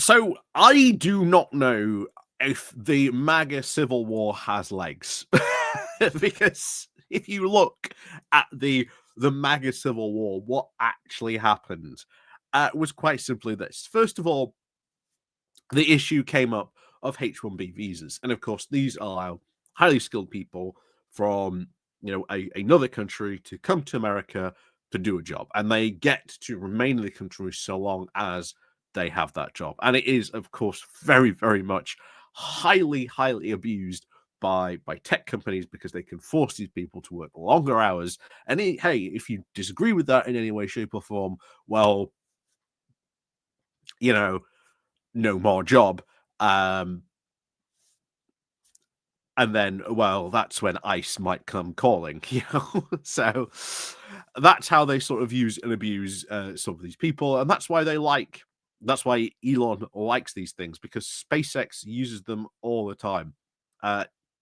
So I do not know if the MAGA Civil War has legs, because if you look at the MAGA Civil War, what actually happened was quite simply this. First of all, the issue came up of H-1B visas, and of course, these allow highly skilled people from another country to come to America to do a job, and they get to remain in the country so long as they have that job. And it is, of course, very, very much highly abused by tech companies because they can force these people to work longer hours. And hey, if you disagree with that in any way, shape, or form, well, you know, no more job. And then, well, that's when ICE might come calling, So that's how they sort of use and abuse some of these people, and that's why Elon likes these things, because SpaceX uses them all the time.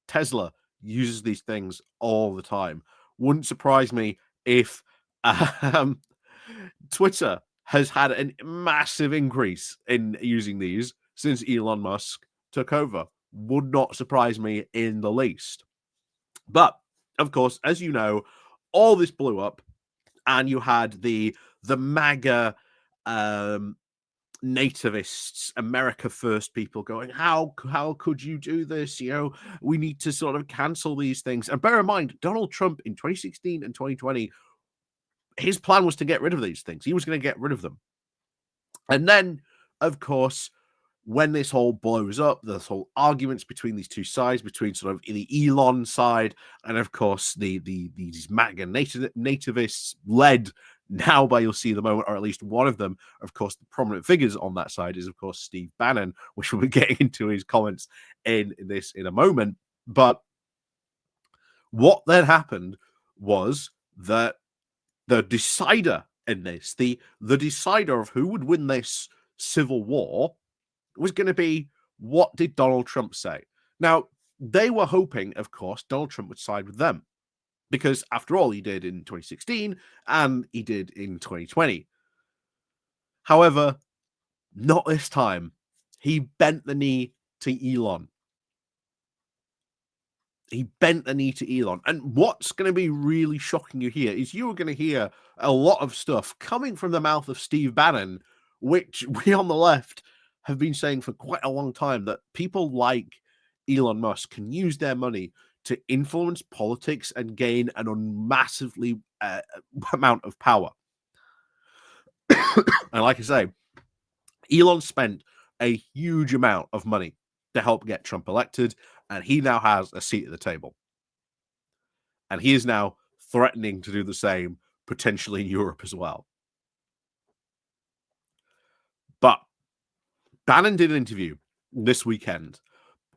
Tesla uses these things all the time. Wouldn't surprise me if um, Twitter has had a massive increase in using these since Elon Musk took over. Would not surprise me in the least. But of course, as you know, all this blew up, and you had the MAGA nativists, America First people going, how could you do this? We need to sort of cancel these things. And bear in mind, Donald Trump in 2016 and 2020, his plan was to get rid of these things. He was going to get rid of them. And then, of course, when this all blows up, there's whole arguments between these two sides, between sort of the Elon side and, of course, these MAGA nativists, led now by, you'll see in the moment, or at least one of them. Of course, the prominent figures on that side is, of course, Steve Bannon, which we'll be getting into his comments in a moment. But what then happened was that the decider in this, the decider of who would win this civil war, was going to be, what did Donald Trump say? Now, they were hoping, of course, Donald Trump would side with them, because after all, he did in 2016 and he did in 2020. However, not this time. He bent the knee to Elon. He bent the knee to Elon. And what's going to be really shocking you here is you're going to hear a lot of stuff coming from the mouth of Steve Bannon, which we on the left have been saying for quite a long time, that people like Elon Musk can use their money to influence politics and gain an massively amount of power. And like I say, Elon spent a huge amount of money to help get Trump elected, and he now has a seat at the table. And he is now threatening to do the same, potentially in Europe as well. But Bannon did an interview this weekend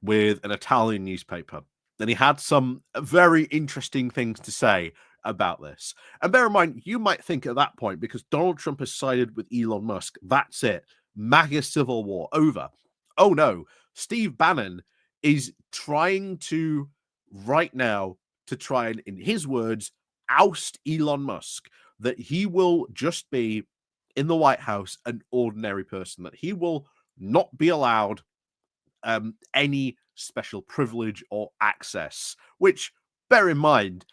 with an Italian newspaper, and he had some very interesting things to say about this. And bear in mind, you might think at that point, because Donald Trump has sided with Elon Musk, that's it, MAGA Civil War over. Oh no, Steve Bannon is trying to, right now, to try and, in his words, oust Elon Musk, that he will just be in the White House an ordinary person, that he will not be allowed any special privilege or access. Which, bear in mind,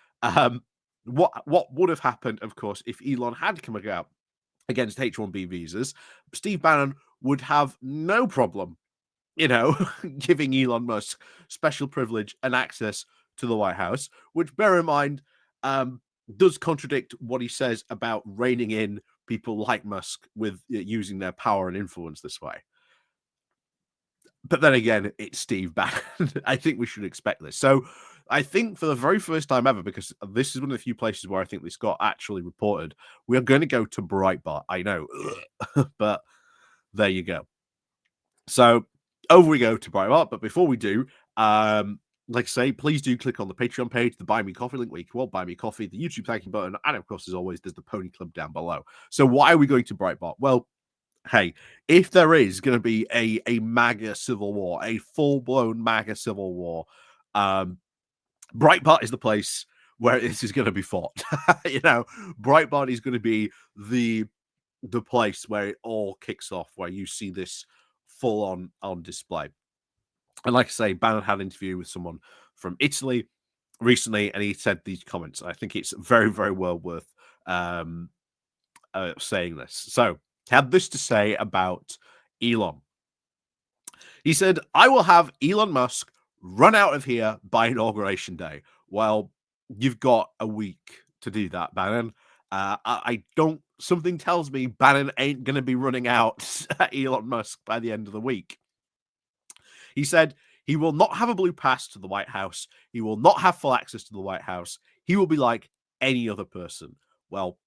what would have happened, of course, if Elon had come out against H-1B visas, Steve Bannon would have no problem, giving Elon Musk special privilege and access to the White House, which, bear in mind, does contradict what he says about reining in people like Musk with using their power and influence this way. But then again, it's Steve Bannon. I think we should expect this. So I think for the very first time ever, because this is one of the few places where I think this got actually reported, we are going to go to Breitbart. I know, but there you go. So over we go to Breitbart. But before we do, like I say, please do click on the Patreon page, the Buy Me Coffee link, where you can all buy me coffee, the YouTube thank you button, and of course, as always, there's the Pony Club down below. So why are we going to Breitbart? Well, hey, if there is going to be a MAGA civil war, a full-blown MAGA civil war, Breitbart is the place where this is going to be fought. Breitbart is going to be the place where it all kicks off, where you see this full on display. And like I say, Bannon had an interview with someone from Italy recently, and he said these comments. I think it's very, very well worth saying this. So he had this to say about Elon. He said, "I will have Elon Musk run out of here by inauguration day." Well, you've got a week to do that, Bannon. I don't. Something tells me Bannon ain't going to be running out Elon Musk by the end of the week. He said he will not have a blue pass to the White House. He will not have full access to the White House. He will be like any other person. Well,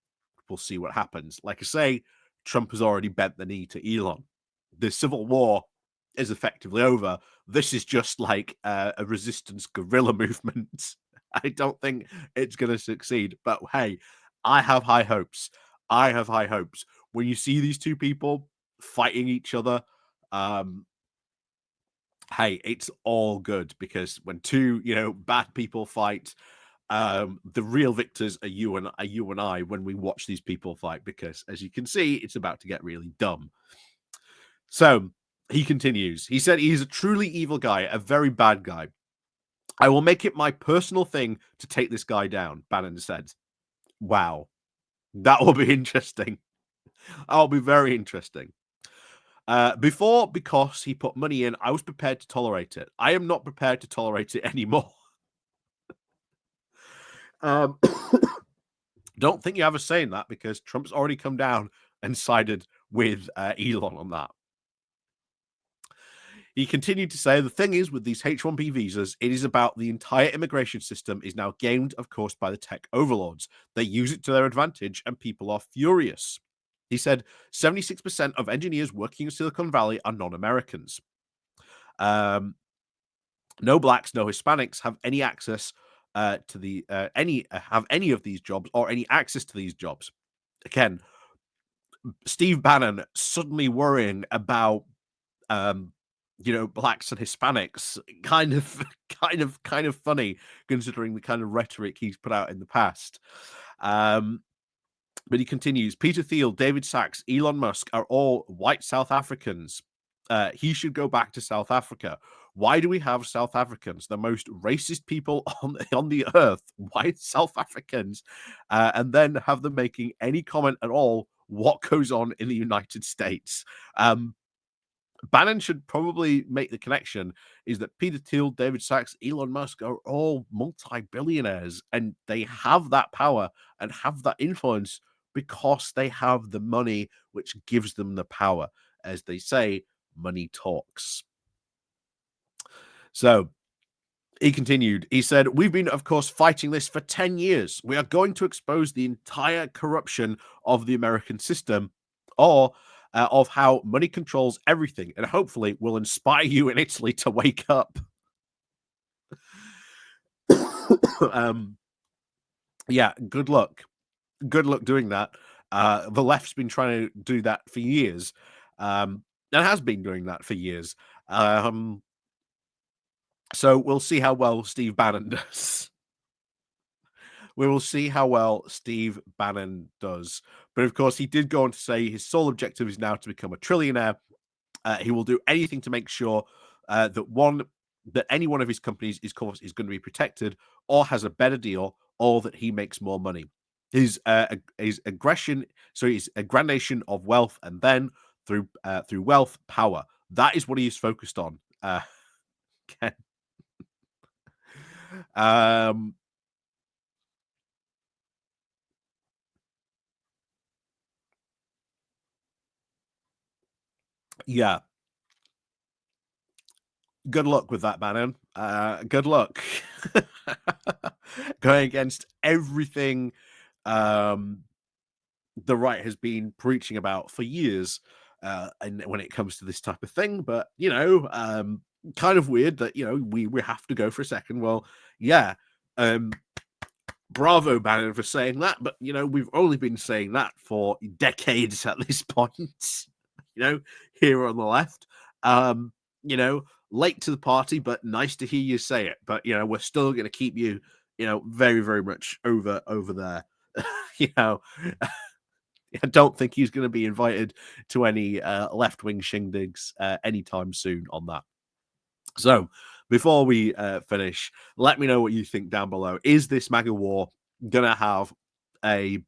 we'll see what happens. Like I say, Trump has already bent the knee to Elon. The Civil War is effectively over. This is just like a resistance guerrilla movement. I don't think it's going to succeed. But hey, I have high hopes. I have high hopes. When you see these two people fighting each other, hey, it's all good, because when two, bad people fight, the real victors are you and I when we watch these people fight, because as you can see, it's about to get really dumb. So he continues. He said he's a truly evil guy, a very bad guy. I will make it my personal thing to take this guy down, Bannon said. Wow. That will be interesting. That'll be very interesting. Because he put money in, I was prepared to tolerate it. I am not prepared to tolerate it anymore. Don't think you have a say in that, because Trump's already come down and sided with Elon on that. He continued to say, the thing is, with these H-1B visas, it is about the entire immigration system is now gamed, of course, by the tech overlords. They use it to their advantage, and people are furious. He said 76% of engineers working in Silicon Valley are non-Americans. No blacks, no Hispanics have any access to the have any of these jobs or any access to these jobs. Again, Steve Bannon suddenly worrying about blacks and Hispanics, kind of funny, considering the kind of rhetoric he's put out in the past. But he continues, Peter Thiel, David Sachs, Elon Musk are all white South Africans. He should go back to South Africa. Why do we have South Africans, the most racist people on the earth, white South Africans, and then have them making any comment at all what goes on in the United States? Bannon should probably make the connection, is that Peter Thiel, David Sachs, Elon Musk are all multi-billionaires, and they have that power and have that influence because they have the money, which gives them the power. As they say, money talks. So he continued. He said, we've been, of course, fighting this for 10 years. We are going to expose the entire corruption of the American system, or of how money controls everything, and hopefully will inspire you in Italy to wake up. Yeah, good luck. Good luck doing that. The left's been trying to do that for years, and has been doing that for years. So we'll see how well Steve Bannon does. We will see how well Steve Bannon does. But of course, he did go on to say his sole objective is now to become a trillionaire. He will do anything to make sure that any one of his companies is going to be protected, or has a better deal, or that he makes more money. His aggression, so his aggranation of wealth, and then through wealth, power. That is what he is focused on. Yeah. Good luck with that, Bannon. Good luck. Going against everything the right has been preaching about for years, and when it comes to this type of thing. But kind of weird that we have to go for a second. Well, yeah, bravo, Bannon, for saying that. But we've only been saying that for decades at this point. Here on the left, late to the party, but nice to hear you say it. But we're still going to keep you, very, very much over there. I don't think he's going to be invited to any left-wing shindigs anytime soon on that. So, before we finish, let me know what you think down below. Is this MAGA war gonna have a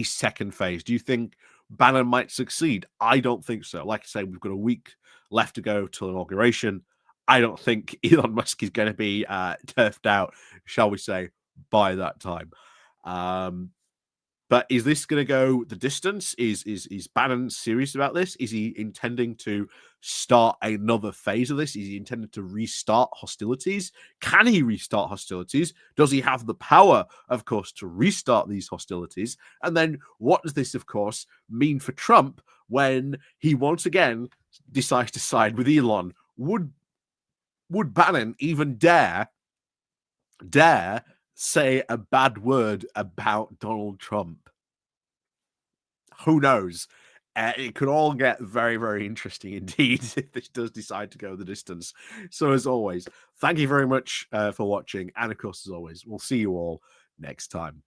second phase? Do you think Bannon might succeed? I don't think so. Like I say, we've got a week left to go till inauguration. I don't think Elon Musk is going to be turfed out, shall we say, by that time. Um, but is this going to go the distance? Is Bannon serious about this? Is he intending to start another phase of this? Is he intending to restart hostilities? Can he restart hostilities? Does he have the power, of course, to restart these hostilities? And then what does this, of course, mean for Trump when he once again decides to side with Elon? Would Bannon even dare say a bad word about Donald Trump? Who knows? It could all get very, very interesting indeed if this does decide to go the distance. So, as always, thank you very much for watching. And of course, as always, we'll see you all next time.